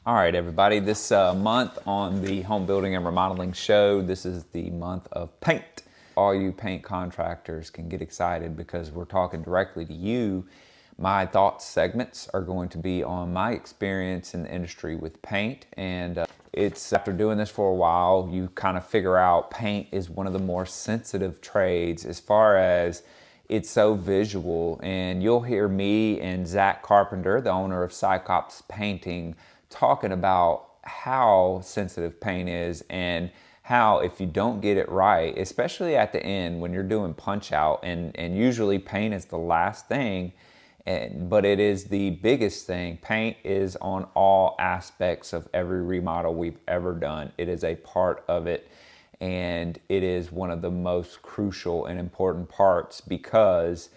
All right, everybody, this month on the Home Building and Remodeling Show, this is the month of paint. All you paint contractors can get excited because we're talking directly to you. My thoughts segments are going to be on my experience in the industry with paint, and it's after doing this for a while, you kind of figure out paint is one of the more sensitive trades as far as it's so visual. And you'll hear me and Zach Carpenter, the owner of Cyclops Painting, talking about how sensitive paint is and how if you don't get it right, especially at the end when you're doing punch out, and usually paint is the last thing, but it is the biggest thing. Paint is on all aspects of every remodel we've ever done. It is a part of it, and it is one of the most crucial and important parts because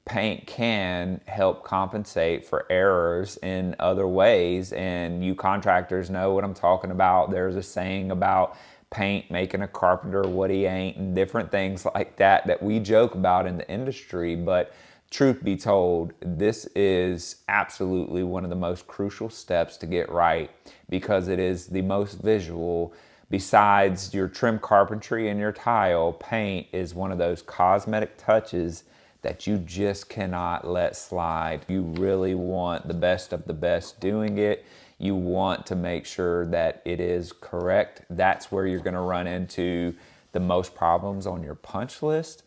paint can help compensate for errors in other ways, and you contractors know what I'm talking about. There's a saying about paint making a carpenter what he ain't, and different things like that that we joke about in the industry. But truth be told, this is absolutely one of the most crucial steps to get right because it is the most visual. Besides your trim carpentry and your tile, paint is one of those cosmetic touches that you just cannot let slide. You really want the best of the best doing it. You want to make sure that it is correct. That's where you're gonna run into the most problems on your punch list.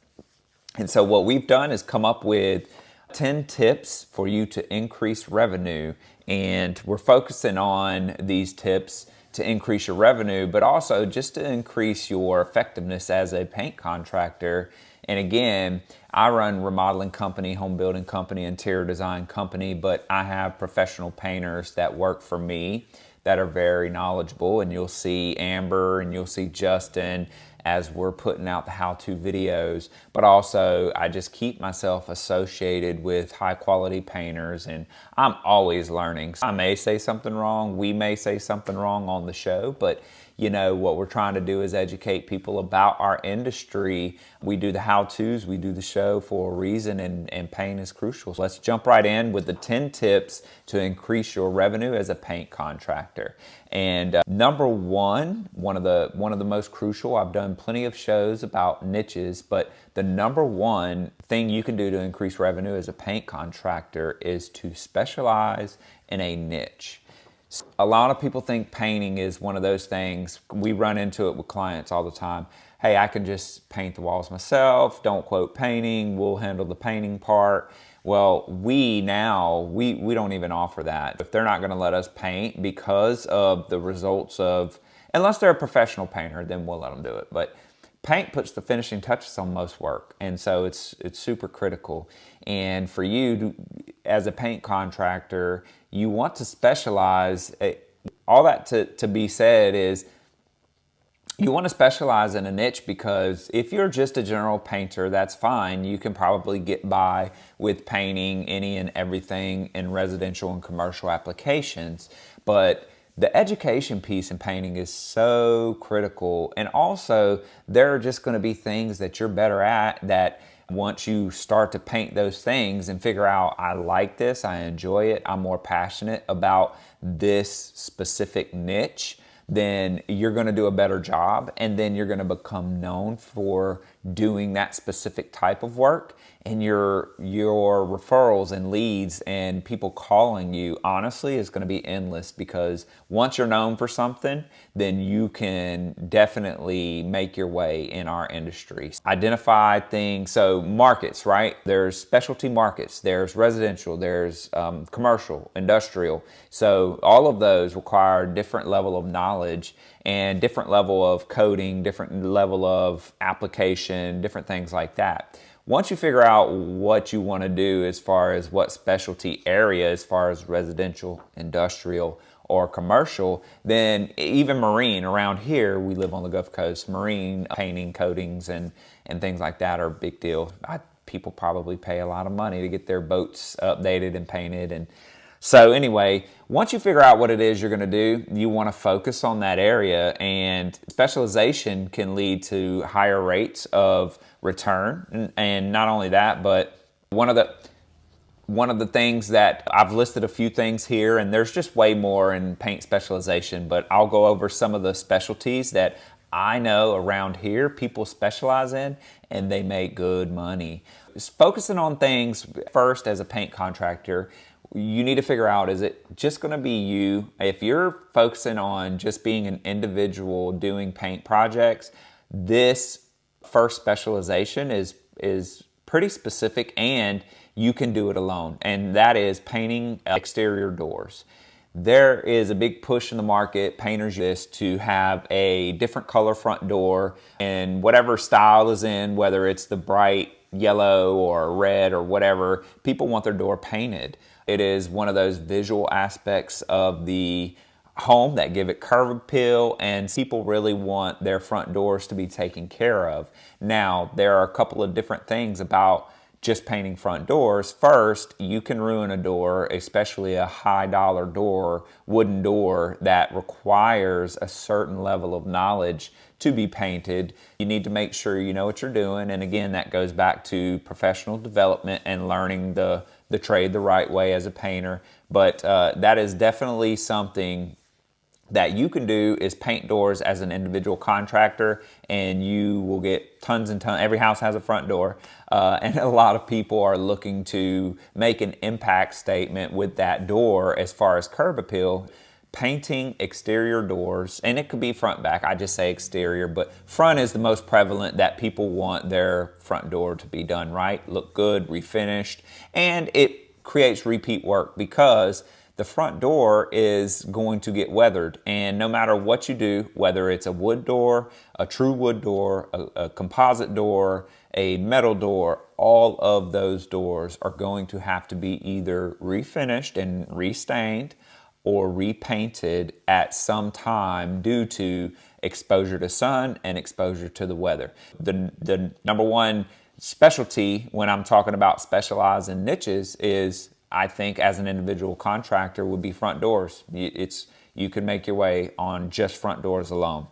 And so what we've done is come up with 10 tips for you to increase revenue. And we're focusing on these tips to increase your revenue, but also just to increase your effectiveness as a paint contractor. And again, I run remodeling company, home building company, interior design company, but I have professional painters that work for me that are very knowledgeable. And you'll see Amber and you'll see Justin as we're putting out the how-to videos, but also I just keep myself associated with high-quality painters, and I'm always learning. I may say something wrong, we may say something wrong on the show, but you know, what we're trying to do is educate people about our industry. We do the how-tos, we do the show for a reason, and paint is crucial. So let's jump right in with the 10 tips to increase your revenue as a paint contractor. And number one of the most crucial, I've done plenty of shows about niches, but the number one thing you can do to increase revenue as a paint contractor is to specialize in a niche. A lot of people think painting is one of those things. We run into it with clients all the time. Hey, I can just paint the walls myself. Don't quote painting. We'll handle the painting part. Well, we don't even offer that. If they're not going to let us paint because of the results of, unless they're a professional painter, then we'll let them do it. But paint puts the finishing touches on most work, and so it's super critical. And for you as a paint contractor, you want to specialize. All that to be said is you want to specialize in a niche, because if you're just a general painter, that's fine. You can probably get by with painting any and everything in residential and commercial applications. But the education piece in painting is so critical. And also, there are just going to be things that you're better at that once you start to paint those things and figure out, I like this, I enjoy it, I'm more passionate about this specific niche, then you're going to do a better job, and then you're going to become known for doing that specific type of work. And your referrals and leads and people calling you, honestly, is going to be endless, because once you're known for something, then you can definitely make your way in our industry. Identify things, so markets, right? There's specialty markets, there's residential, there's commercial, industrial. So all of those require different level of knowledge and different level of coding, different level of application, different things like that. Once you figure out what you want to do as far as what specialty area, as far as residential, industrial, or commercial, then even marine, around here, we live on the Gulf Coast, marine painting, coatings, and things like that are a big deal. People probably pay a lot of money to get their boats updated and painted. And so anyway, once you figure out what it is you're going to do, you want to focus on that area, and specialization can lead to higher rates of return. And not only that, but one of the One of the things that I've listed a few things here, and there's just way more in paint specialization, but I'll go over some of the specialties that I know around here people specialize in and they make good money. Just focusing on things first as a paint contractor, you need to figure out, is it just going to be you? If you're focusing on just being an individual doing paint projects, this first specialization is pretty specific, and you can do it alone, and that is painting exterior doors. There is a big push in the market, painters use this, to have a different color front door and whatever style is in, whether it's the bright yellow or red or whatever, people want their door painted. It is one of those visual aspects of the home that give it curb appeal, and people really want their front doors to be taken care of. Now, there are a couple of different things about just painting front doors. First, you can ruin a door, especially a high dollar door, wooden door that requires a certain level of knowledge to be painted. You need to make sure you know what you're doing. And again, that goes back to professional development and learning the trade the right way as a painter. But that is definitely something that you can do, is paint doors as an individual contractor, and you will get tons and tons. Every house has a front door, and a lot of people are looking to make an impact statement with that door as far as curb appeal. Painting exterior doors, and it could be front, back, I just say exterior, but front is the most prevalent, that people want their front door to be done right, look good, refinished, and it creates repeat work because the front door is going to get weathered, and no matter what you do, whether it's a wood door, a true wood door, a composite door, a metal door, all of those doors are going to have to be either refinished and restained or repainted at some time due to exposure to sun and exposure to the weather. The number one specialty when I'm talking about specialized in niches is, I think, as an individual contractor, would be front doors. You can make your way on just front doors alone.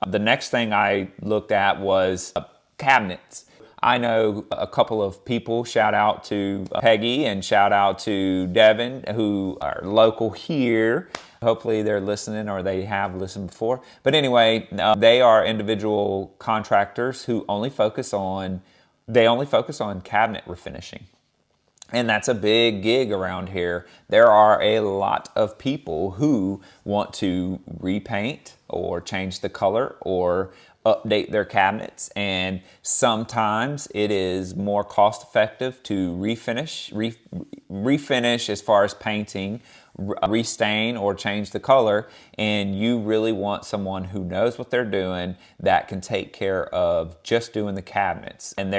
The next thing I looked at was cabinets. I know a couple of people, shout out to Peggy and shout out to Devin, who are local here. Hopefully they're listening, or they have listened before. But anyway, they are individual contractors who only focus on cabinet refinishing. And that's a big gig around here. There are a lot of people who want to repaint or change the color or update their cabinets, and sometimes it is more cost effective to refinish as far as painting, restain or change the color, and you really want someone who knows what they're doing that can take care of just doing the cabinets. And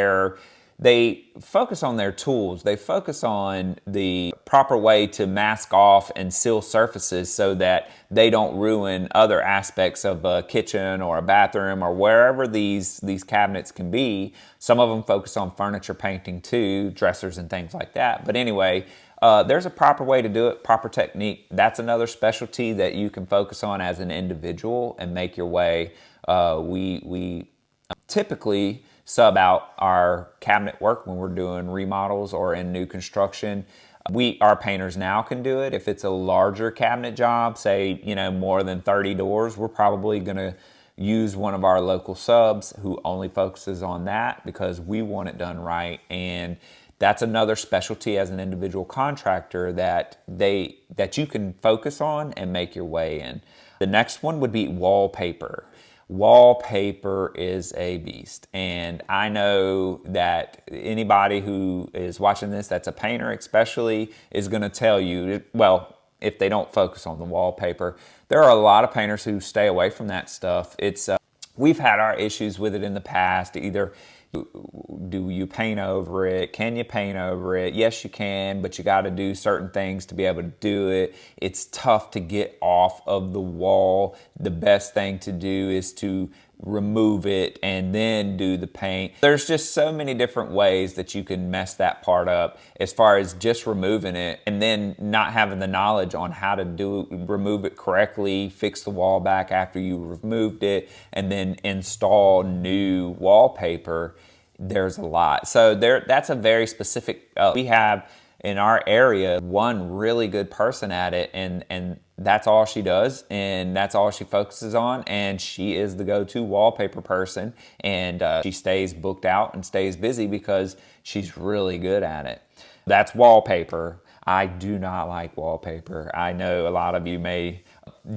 they focus on their tools. They focus on the proper way to mask off and seal surfaces so that they don't ruin other aspects of a kitchen or a bathroom or wherever these cabinets can be. Some of them focus on furniture painting too, dressers and things like that. But anyway, there's a proper way to do it, proper technique. That's another specialty that you can focus on as an individual and make your way. We typically sub out our cabinet work when we're doing remodels or in new construction. Our painters now can do it. If it's a larger cabinet job, say, more than 30 doors, we're probably gonna use one of our local subs who only focuses on that because we want it done right. And that's another specialty as an individual contractor that you can focus on and make your way in. The next one would be wallpaper. Wallpaper is a beast, and I know that anybody who is watching this that's a painter especially is going to tell you, well, if they don't focus on the wallpaper, there are a lot of painters who stay away from that stuff. We've had our issues with it in the past. Either do you paint over it? Can you paint over it? Yes, you can, but you got to do certain things to be able to do it. It's tough to get off of the wall. The best thing to do is to remove it and then do the paint. There's just so many different ways that you can mess that part up as far as just removing it and then not having the knowledge on how to remove it correctly, fix the wall back after you removed it, and then install new wallpaper. There's a lot. So that's a very specific, we have in our area one really good person at it, and that's all she does, and that's all she focuses on, and she is the go-to wallpaper person, and she stays booked out and stays busy because she's really good at it. That's wallpaper. I do not like wallpaper. I know a lot of you may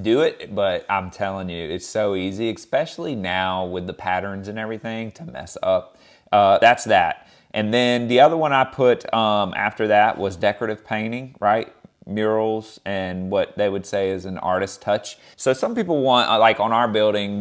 do it, but I'm telling you, it's so easy, especially now with the patterns and everything, to mess up. That's that. And then the other one I put after that was decorative painting, right? Murals and what they would say is an artist touch. So some people want, like on our building,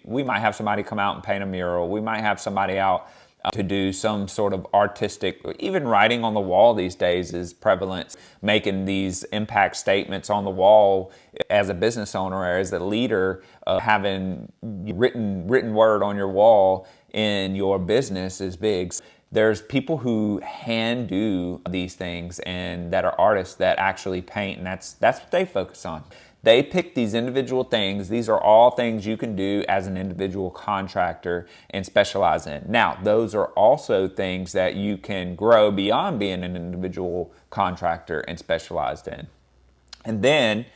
we might have somebody come out and paint a mural. We might have somebody out to do some sort of artistic, even writing on the wall these days is prevalent, making these impact statements on the wall as a business owner or as a leader, having written word on your wall in your business is big. There's people who hand do these things and that are artists that actually paint, and that's what they focus on. They pick these individual things. These are all things you can do as an individual contractor and specialize in. Now, those are also things that you can grow beyond being an individual contractor and specialized in. And then,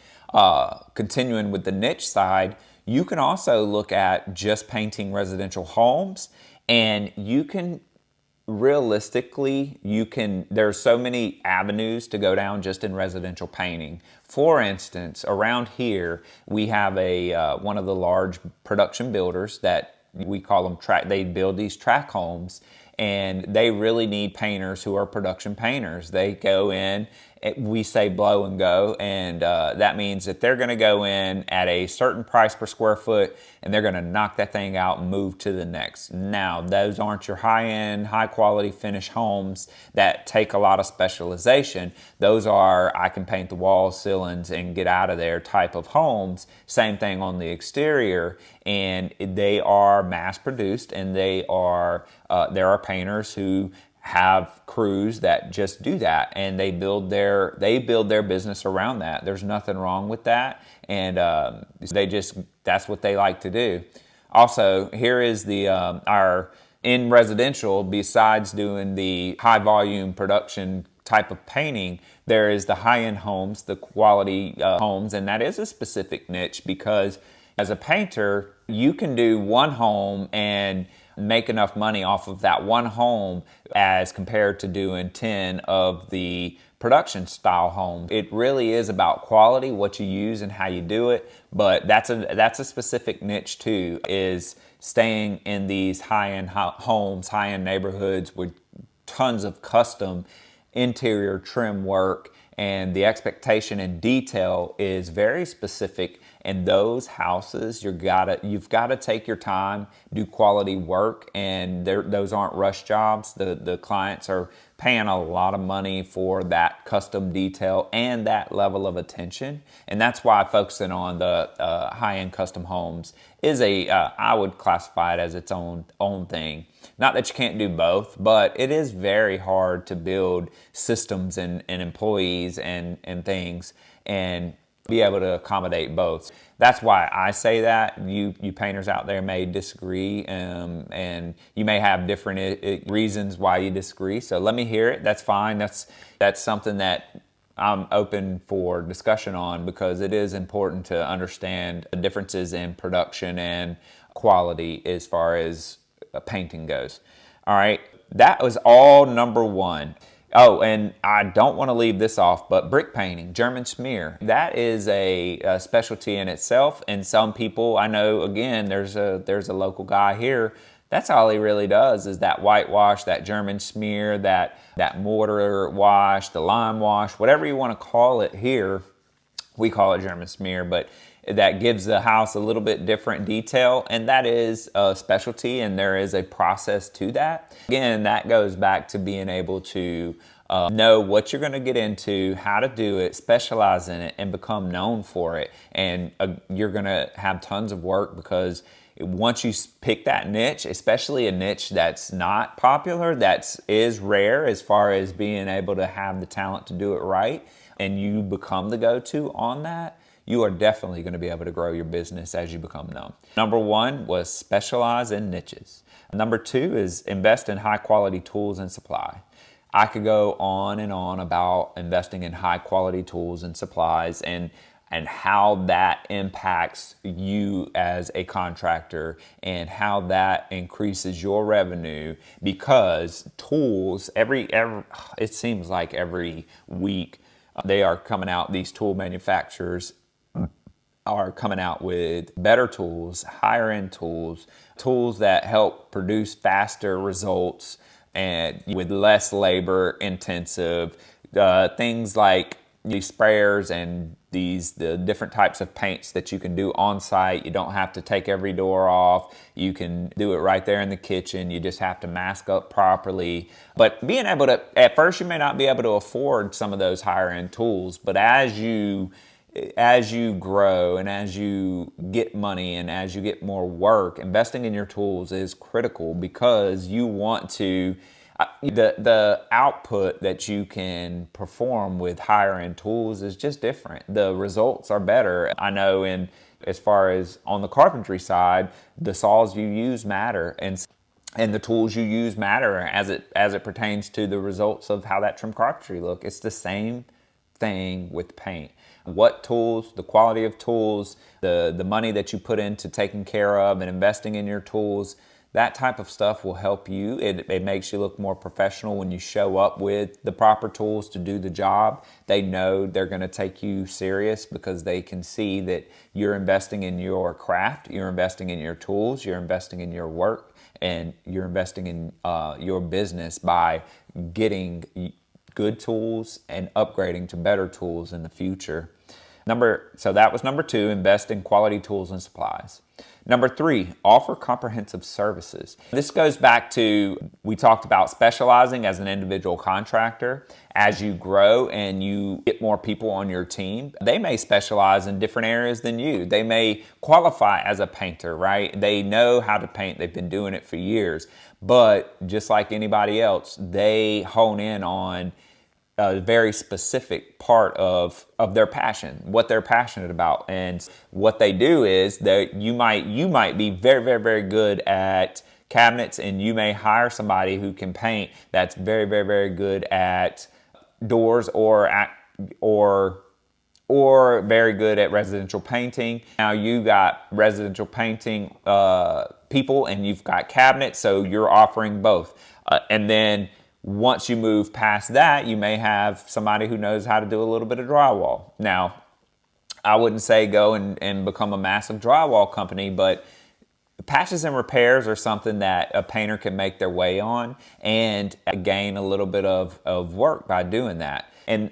continuing with the niche side, you can also look at just painting residential homes, and you can realistically, there's so many avenues to go down just in residential painting. For instance, around here, we have one of the large production builders that we call them they build these tract homes, and they really need painters who are production painters. They go in, we say blow and go, and that means that they're going to go in at a certain price per square foot, and they're going to knock that thing out and move to the next. Now, those aren't your high-end, high-quality finished homes that take a lot of specialization. Those are, I can paint the walls, ceilings, and get out of there type of homes. Same thing on the exterior, and they are mass-produced, and there are painters who have crews that just do that, and they build their business around that. There's nothing wrong with that, and that's what they like to do. Also, here is our in residential, besides doing the high volume production type of painting, there is the high-end homes, the quality homes, and that is a specific niche because as a painter, you can do one home and make enough money off of that one home as compared to doing 10 of the production style homes. It really is about quality, what you use and how you do it, but that's a specific niche too, is staying in these high-end homes, high-end neighborhoods with tons of custom interior trim work, and the expectation and detail is very specific. And those houses, you've got to take your time, do quality work, and those aren't rush jobs. The clients are paying a lot of money for that custom detail and that level of attention. And that's why focusing on the high-end custom homes is I would classify it as its own thing. Not that you can't do both, but it is very hard to build systems and employees and things and be able to accommodate both. That's why I say that. You painters out there may disagree, and you may have different reasons why you disagree. So let me hear it. That's fine. That's something that I'm open for discussion on, because it is important to understand the differences in production and quality as far as painting goes. All right, that was all number one. Oh, and I don't want to leave this off, but brick painting, German smear. That is a specialty in itself, and some people, I know, again, there's a local guy here, that's all he really does is that whitewash, that German smear, that mortar wash, the lime wash, whatever you want to call it here. We call it German smear, but that gives the house a little bit different detail, and that is a specialty, and there is a process to that. Again, that goes back to being able to know what you're going to get into, how to do it, specialize in it, and become known for it. And you're going to have tons of work, because once you pick that niche, especially a niche that's not popular, that is rare as far as being able to have the talent to do it right, and you become the go-to on that, you are definitely going to be able to grow your business as you become known. Number one was specialize in niches. Number two is invest in high quality tools and supply. I could go on and on about investing in high quality tools and supplies and how that impacts you as a contractor and how that increases your revenue, because tools, every it seems like every week they are coming out, these tool manufacturers are coming out with better tools, higher end tools, tools that help produce faster results and with less labor intensive, things like these sprayers and the different types of paints that you can do on site. You don't have to take every door off. You can do it right there in the kitchen. You just have to mask up properly. But being able to, at first you may not be able to afford some of those higher end tools, but as you grow and as you get money and as you get more work, investing in your tools is critical, because you want to, the output that you can perform with higher end tools is just different. The results are better. I know as far as on the carpentry side, the saws you use matter, and the tools you use matter as it pertains to the results of how that trim carpentry look. It's the same thing with paint. What tools, the quality of tools, the money that you put into taking care of and investing in your tools, that type of stuff will help you. It makes you look more professional when you show up with the proper tools to do the job. They know they're going to take you serious because they can see that you're investing in your craft, you're investing in your tools, you're investing in your work, and you're investing in your business by getting good tools and upgrading to better tools in the future. So that was number 2, invest in quality tools and supplies. Number 3, offer comprehensive services. This goes back to, we talked about specializing as an individual contractor. As you grow and you get more people on your team, they may specialize in different areas than you. They may qualify as a painter, right? They know how to paint. They've been doing it for years. But just like anybody else, they hone in on a very specific part of their passion, what they're passionate about. And what they do is that you might be very, very, very good at cabinets, and you may hire somebody who can paint that's very, very, very good at doors or very good at residential painting. Now you got residential painting people, and you've got cabinets, so you're offering both. And then once you move past that, you may have somebody who knows how to do a little bit of drywall. Now, I wouldn't say go and become a massive drywall company, but patches and repairs are something that a painter can make their way on and gain a little bit of work by doing that. And,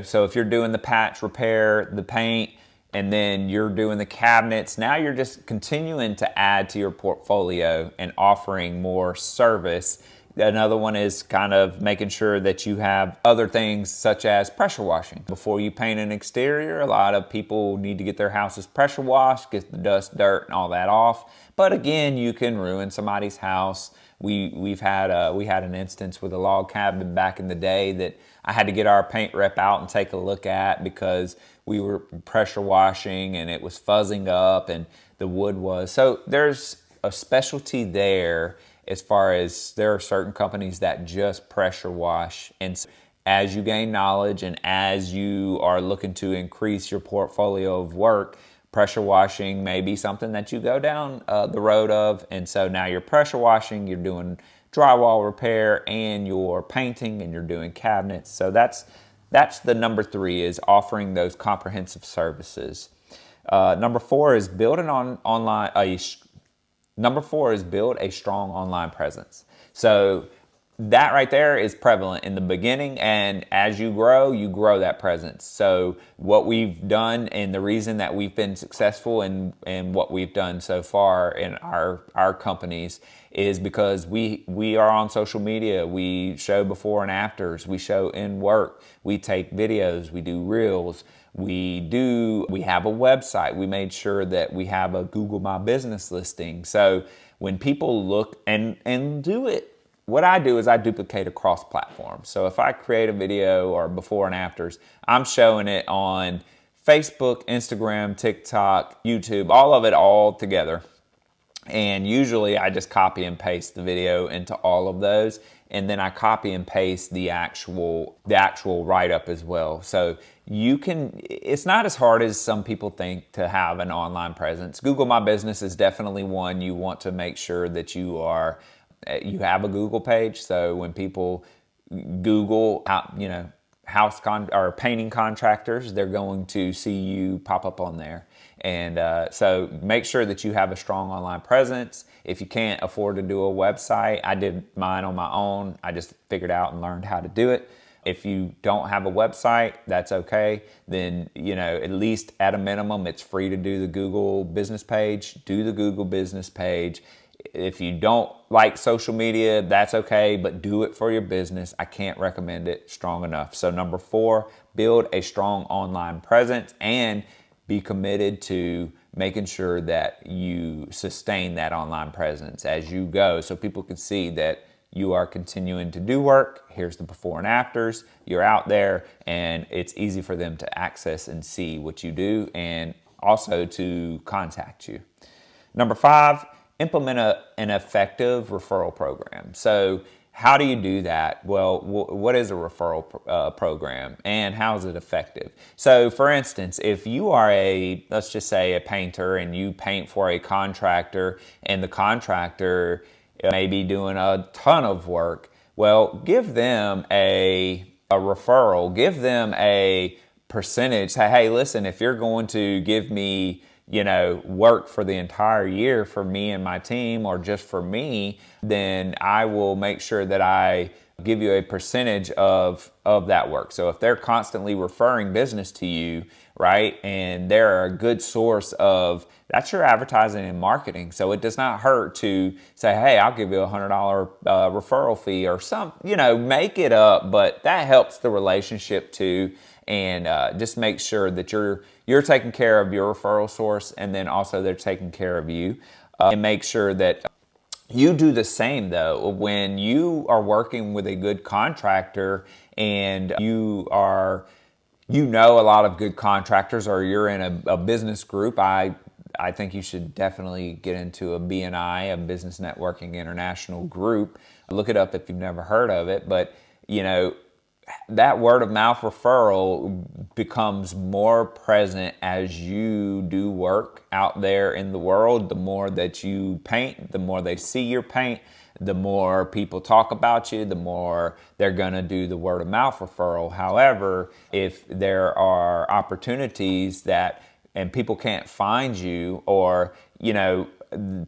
so if you're doing the patch, repair, the paint, and then you're doing the cabinets, now you're just continuing to add to your portfolio and offering more service. Another one is kind of making sure that you have other things such as pressure washing. Before you paint an exterior, a lot of people need to get their houses pressure washed, get the dust, dirt, and all that off. But again, you can ruin somebody's house. We had an instance with a log cabin back in the day that I had to get our paint rep out and take a look at because we were pressure washing and it was fuzzing up and the wood was. So there's a specialty there. As far as there are certain companies that just pressure wash. And as you gain knowledge and as you are looking to increase your portfolio of work, pressure washing may be something that you go down the road of. And so now you're pressure washing, you're doing drywall repair, and you're painting, and you're doing cabinets. So that's the number 3, is offering those comprehensive services. Number 4 is build Number 4 is build a strong online presence. So that right there is prevalent in the beginning, and as you grow that presence. So what we've done, and the reason that we've been successful in what we've done so far in our companies, is because we are on social media. We show before and afters. We show in work. We take videos. We do reels. We have a website. We made sure that we have a Google My Business listing. So when people look and do it, what I do is I duplicate across platforms. So if I create a video or before and afters, I'm showing it on Facebook, Instagram, TikTok, YouTube, all of it all together. And usually I just copy and paste the video into all of those. And then I copy and paste the actual write-up as well. So it's not as hard as some people think to have an online presence. Google My Business is definitely one. You want to make sure that you have a Google page. So when people Google, or painting contractors, they're going to see you pop up on there. And so make sure that you have a strong online presence. If you can't afford to do a website, I did mine on my own. I just figured out and learned how to do it. If you don't have a website, that's okay. Then, at least at a minimum, it's free to do the Google business page. Do the Google business page. If you don't like social media, that's okay, but do it for your business. I can't recommend it strong enough. So number 4, build a strong online presence and be committed to making sure that you sustain that online presence as you go so people can see that you are continuing to do work. Here's the before and afters. You're out there and it's easy for them to access and see what you do and also to contact you. Number 5, implement an effective referral program. So how do you do that? Well, what is a referral program and how is it effective? So for instance, if you are let's just say a painter and you paint for a contractor and the contractor may be doing a ton of work, well, give them a referral, give them a percentage. Say, hey, listen, if you're going to give me work for the entire year for me and my team or just for me, then I will make sure that I give you a percentage of that work. So if they're constantly referring business to you, right, and they're a good source that's your advertising and marketing. So it does not hurt to say, hey, I'll give you a $100 referral fee or make it up, but that helps the relationship too. And just make sure that you're taking care of your referral source, and then also they're taking care of you. And make sure that you do the same though when you are working with a good contractor and you know a lot of good contractors, or you're in a business group. I think you should definitely get into a BNI, a Business Networking International group. Look it up if you've never heard of it, but that word of mouth referral becomes more present as you do work out there in the world. The more that you paint, the more they see your paint, the more people talk about you, the more they're going to do the word of mouth referral. However, if there are opportunities and people can't find you, or,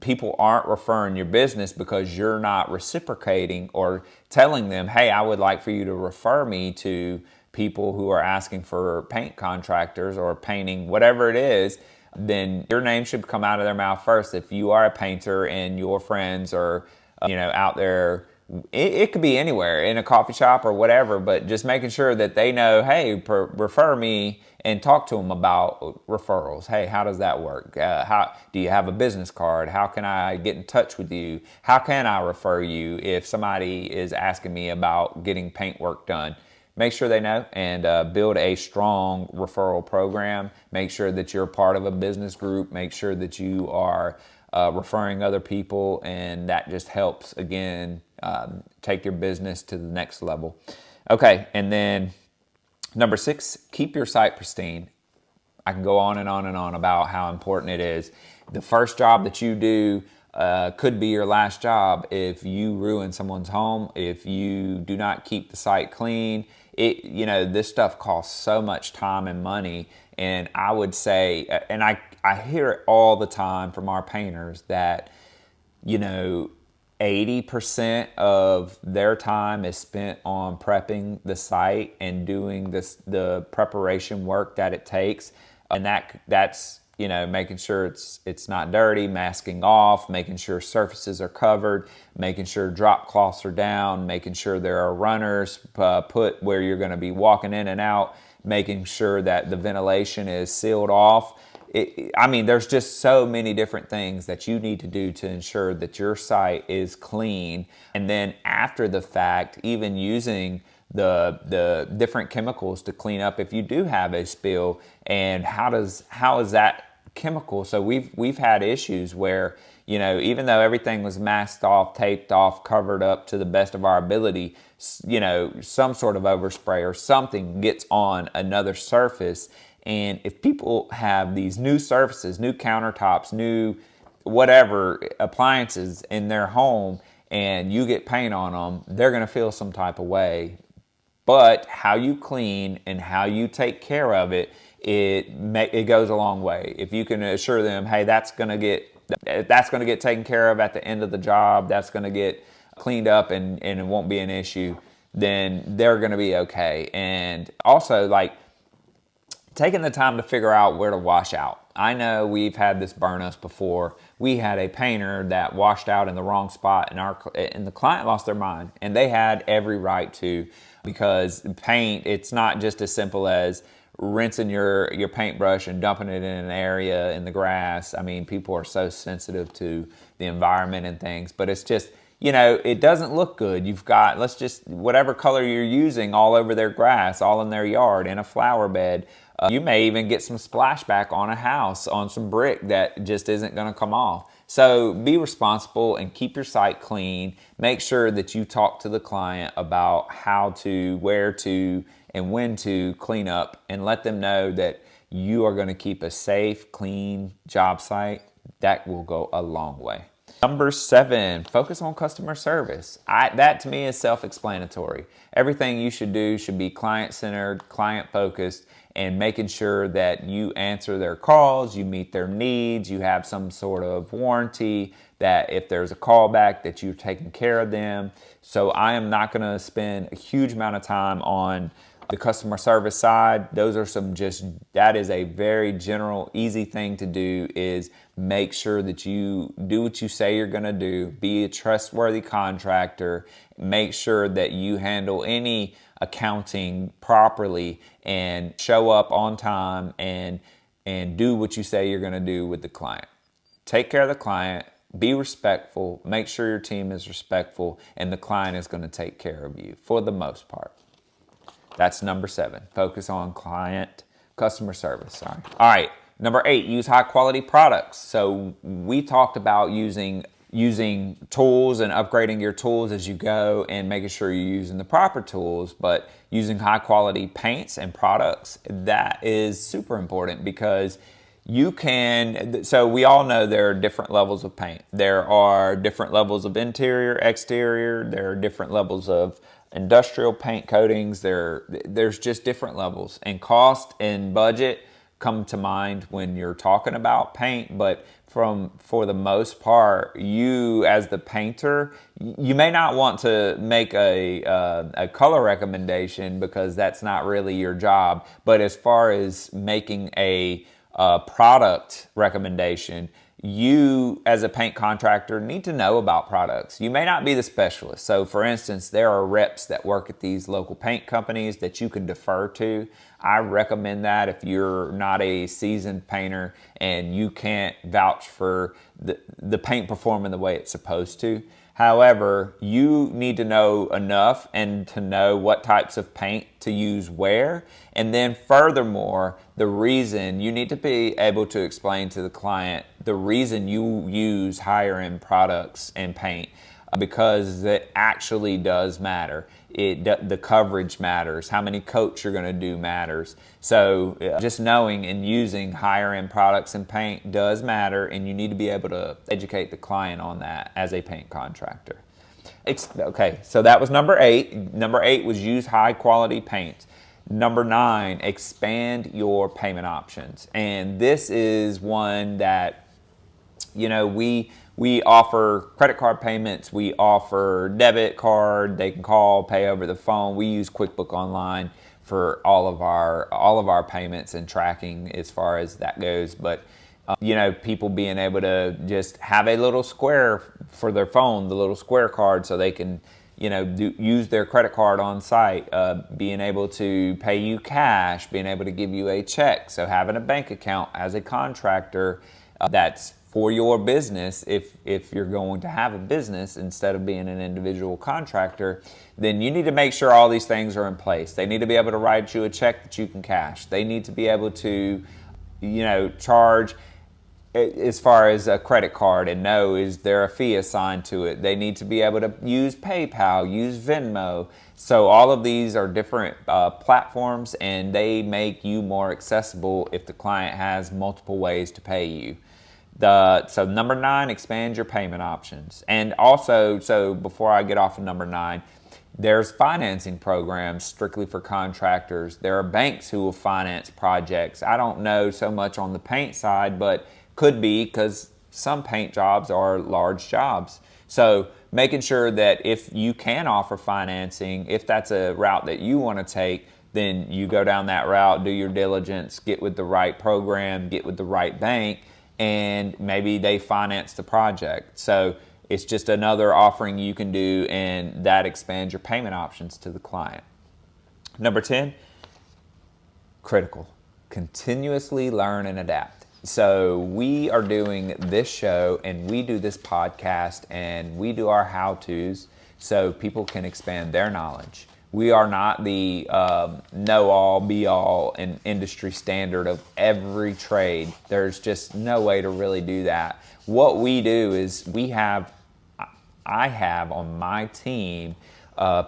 people aren't referring your business because you're not reciprocating or telling them, hey, I would like for you to refer me to people who are asking for paint contractors or painting, whatever it is, then your name should come out of their mouth first. If you are a painter and your friends are, out there, it could be anywhere, in a coffee shop or whatever, but just making sure that they know, hey, refer me, and talk to them about referrals. Hey, how does that work? How do you have a business card? How can I get in touch with you? How can I refer you if somebody is asking me about getting paint work done? Make sure they know, and build a strong referral program. Make sure that you're part of a business group. Make sure that you are referring other people, and that just helps, again, take your business to the next level. Okay, and then number 6, keep your site pristine. I can go on and on and on about how important it is. The first job that you do could be your last job if you ruin someone's home, if you do not keep the site clean. This stuff costs so much time and money, and I would say, and I hear it all the time from our painters that, 80% of their time is spent on prepping the site and doing the preparation work that it takes. And that's making sure it's not dirty, masking off, making sure surfaces are covered, making sure drop cloths are down, making sure there are runners put where you're going to be walking in and out, making sure that the ventilation is sealed off. There's just so many different things that you need to do to ensure that your site is clean. And then after the fact, even using the different chemicals to clean up if you do have a spill, and how is that chemical. So we've had issues where, you know, even though everything was masked off, taped off, covered up to the best of our ability, you know, some sort of overspray or something gets on another surface. And if people have these new surfaces, new countertops, new whatever appliances in their home, and you get paint on them, they're going to feel some type of way. But how you clean and how you take care of it, it goes a long way. If you can assure them, hey, that's going to get taken care of at the end of the job, that's going to get cleaned up and it won't be an issue, then they're going to be okay. And also, like, taking the time to figure out where to wash out. I know we've had this burn us before. We had a painter that washed out in the wrong spot, and the client lost their mind, and they had every right to, because paint, it's not just as simple as rinsing your paintbrush and dumping it in an area in the grass. I mean, people are so sensitive to the environment and things, but it's just, you know, it doesn't look good. You've got, whatever color you're using all over their grass, all in their yard, in a flower bed. You may even get some splashback on a house, on some brick that just isn't going to come off. So be responsible and keep your site clean. Make sure that you talk to the client about how to, where to, and when to clean up, and let them know that you are going to keep a safe, clean job site. That will go a long way. Number 7, focus on customer service. That to me is self-explanatory. Everything you should do should be client-centered, client-focused, and making sure that you answer their calls, you meet their needs, you have some sort of warranty, that if there's a callback that you're taking care of them. So I am not going to spend a huge amount of time on the customer service side. Those are that is a very general, easy thing to do, is make sure that you do what you say you're going to do, be a trustworthy contractor, make sure that you handle any accounting properly and show up on time and do what you say you're going to do with the client. Take care of the client, be respectful, make sure your team is respectful, and the client is going to take care of you for the most part. That's number 7. Focus on customer service. Sorry. All right. Number 8, use high quality products. So we talked about using tools and upgrading your tools as you go and making sure you're using the proper tools, but using high quality paints and products, that is super important, because so we all know there are different levels of paint. There are different levels of interior, exterior. There are different levels of industrial paint coatings. There's just different levels, and cost and budget come to mind when you're talking about paint. But for the most part, you as the painter, you may not want to make a color recommendation, because that's not really your job. But as far as making a product recommendation, you as a paint contractor need to know about products. You may not be the specialist. So for instance, there are reps that work at these local paint companies that you can defer to. I recommend that if you're not a seasoned painter and you can't vouch for the paint performing the way it's supposed to. However, you need to know enough and to know what types of paint to use where. And then furthermore, the reason you need to be able to explain to the client the reason you use higher end products and paint, because it actually does matter. The coverage matters. How many coats you're going to do matters. So just knowing and using higher end products and paint does matter, and you need to be able to educate the client on that as a paint contractor. Okay, so that was number 8. Number 8 was use high quality paint. Number 9, expand your payment options. And this is one that, you know, we offer credit card payments, we offer debit card, they can call, pay over the phone. We use QuickBook Online for all of our payments and tracking as far as that goes. But you know, people being able to just have a little square for their phone, the little square card, so they can, you know, use their credit card on site, being able to pay you cash, being able to give you a check. So having a bank account as a contractor, that's for your business. If you're going to have a business instead of being an individual contractor, then you need to make sure all these things are in place. They need to be able to write you a check that you can cash. They need to be able to, you know, charge as far as a credit card, and no, is there a fee assigned to it? They need to be able to use PayPal, use Venmo. So all of these are different platforms, and they make you more accessible if the client has multiple ways to pay you. So number 9, expand your payment options. And also, so before I get off of number 9, there's financing programs strictly for contractors. There are banks who will finance projects. I don't know so much on the paint side, but could be, because some paint jobs are large jobs. So making sure that if you can offer financing, if that's a route that you want to take, then you go down that route, do your diligence, get with the right program, get with the right bank, and maybe they finance the project. So it's just another offering you can do, and that expands your payment options to the client. Number 10, critical, continuously learn and adapt. So we are doing this show, and we do this podcast, and we do our how-tos so people can expand their knowledge. We are not the know-all, be-all, and industry standard of every trade. There's just no way to really do that. What we do is I have on my team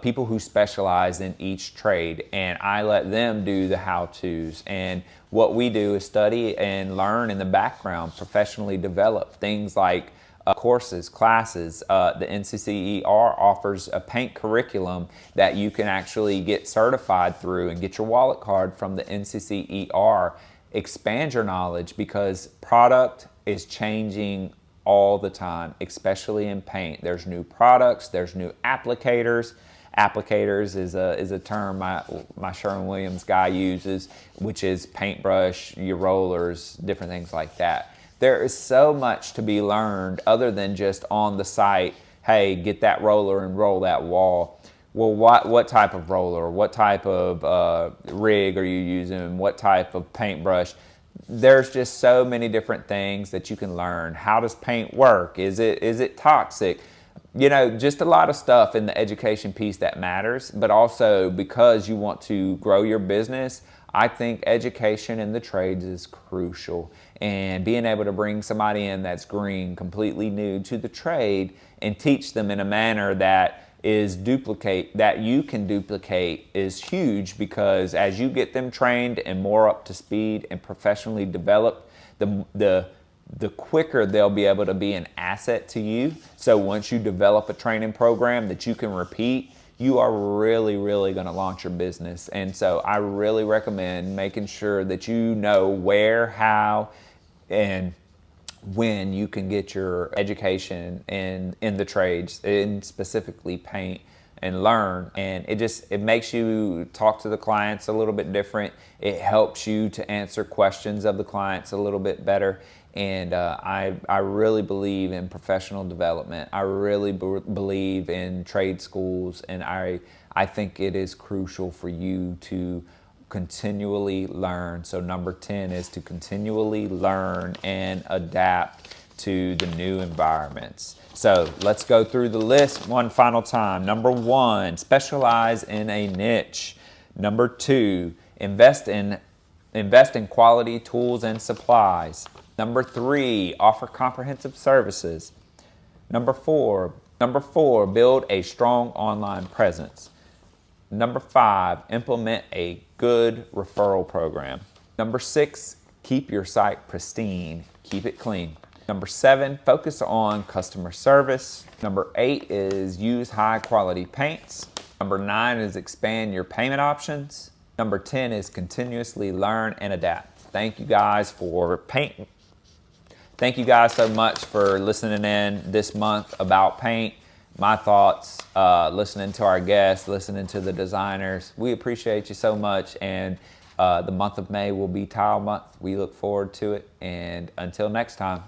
people who specialize in each trade, and I let them do the how-tos. And what we do is study and learn in the background, professionally develop things like courses, classes. The NCCER offers a paint curriculum that you can actually get certified through and get your wallet card from the NCCER. Expand your knowledge, because product is changing all the time, especially in paint. There's new products, there's new applicators. Applicators is a term my Sherwin-Williams guy uses, which is paintbrush, your rollers, different things like that. There is so much to be learned other than just on the site, hey, get that roller and roll that wall. Well, what type of roller, what type of rig are you using, what type of paintbrush? There's just so many different things that you can learn. How does paint work? Is it toxic? You know, just a lot of stuff in the education piece that matters, but also because you want to grow your business, I think education in the trades is crucial. And being able to bring somebody in that's green, completely new to the trade, and teach them in a manner that you can duplicate is huge, because as you get them trained and more up to speed and professionally developed, the quicker they'll be able to be an asset to you. So once you develop a training program that you can repeat, you are really, really going to launch your business. And so I really recommend making sure that you know where, how, and when you can get your education in the trades, in specifically paint, and learn. And it makes you talk to the clients a little bit different. It helps you to answer questions of the clients a little bit better. And I really believe in professional development. I really believe in trade schools, and I think it is crucial for you to continually learn. So number 10 is to continually learn and adapt to the new environments. So let's go through the list one final time. Number 1, specialize in a niche. Number 2, invest in quality tools and supplies. Number 3, offer comprehensive services. Number 4, build a strong online presence. Number 5, implement a good referral program. Number 6, keep your site pristine. Keep it clean. Number 7, focus on customer service. Number 8 is use high quality paints. Number 9 is expand your payment options. Number 10 is continuously learn and adapt. Thank you guys so much for listening in this month about paint. My thoughts, listening to our guests, listening to the designers. We appreciate you so much, and the month of May will be tile month. We look forward to it, and until next time.